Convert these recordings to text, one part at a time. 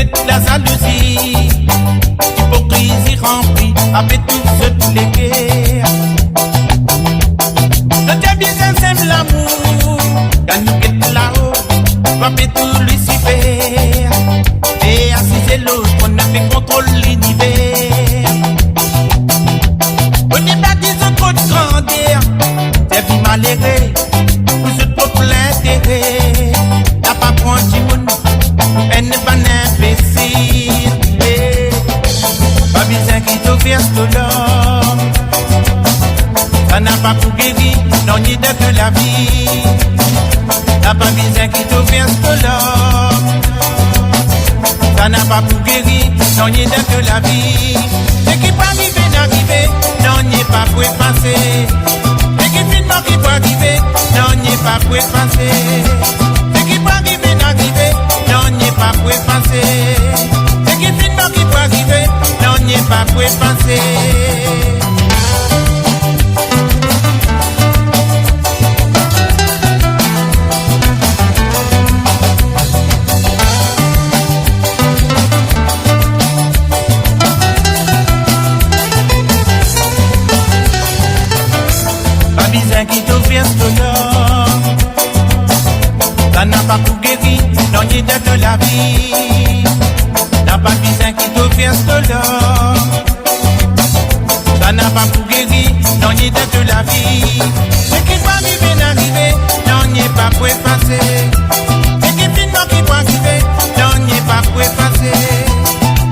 c'est de la jalousie, hypocrisie remplie, avec toutes les guerres. Le diable sème l'amour, quand nous quittons là-haut, va faire tout Lucifer. Et assis c'est l'autre, on a fait contrôle l'univers. Au départ, ils ont trop de grandeur, c'est vie malheureux, vous êtes pour l'intérêt. N'a pas prendre du monde, elle n'est pas imbécile. Pas besoin qu'il te verse de l'or, ça n'a pas pour guérir, non, ni de la vie. N'a pas besoin qu'il te verse de l'or, ça n'a pas pour guérir, non, ni de la vie. Ce qui peut arriver, n'arriver, non, n'y est pas pour passer. Ce qui finalement qui peut arriver, non, n'y est pas pour passer. Ce qui peut arriver, n'arriver, non, n'y est pas pour passer. Ce qui finalement qui peut arriver, non, n'y est pas pour passer. Qui te verse de l'or, ça n'a pas pour guérir, non, ni de la vie. N'a pas besoin qui te verse de l'or, ça n'a pas pour guérir, non, ni de la vie. Ce qui va arriver, n'arriver, non, n'y est pas pour effacer. Ce qui finalement qui va arriver, non, n'y est pas pour effacer.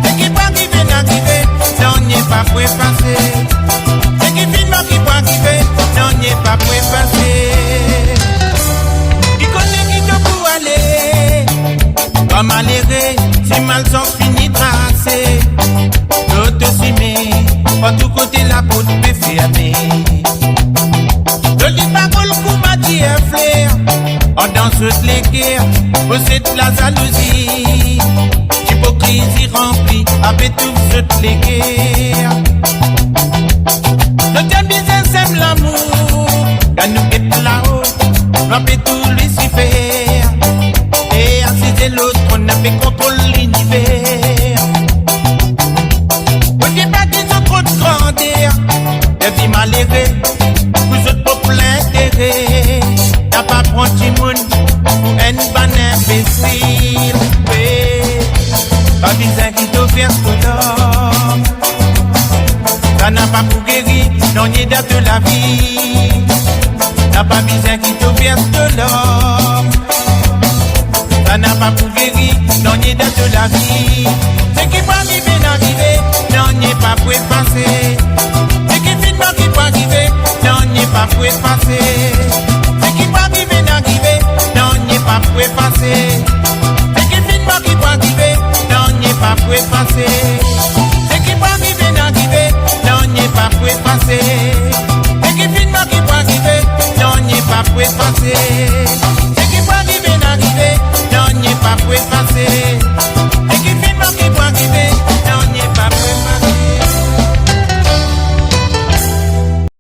Ce qui va arriver, n'arriver, non, n'y est pas pour effacer. Ce qui finalement qui va arriver, non, n'y est pas pour effacer. Qui connaît qui te pour aller, pas malheureux, si mal sont finis tracés. L'autre s'y pas tout côté la peau de fermer. Je lis parole pour m'a dit un flair, en dans toutes les guerres, possède la jalousie, hypocrisie remplie, avec toutes les guerres. Le diable sème l'amour, quand nous quittons là-haut, va faire tout Lucifer. Et assis c'est l'autre, on a fait contrôle l'univers. Au départ, ils ont trop de grandeur, des vies malheureux, vous êtes pour l'intérêt. N'a pas prendre du monde pour une bonne imbécile. Pas besoin qui te verse de l'or, ça n'a pas pour guérir, non, ni de la vie. N'a pas besoin qui te verse de l'or, ça n'a pas pour guérir, non, ni de la vie. Ce qui peut arriver, n'arriver, non, n'y est pas pour effacer. Ce qui finalement qui peut arriver, non, n'y est pas pour effacer.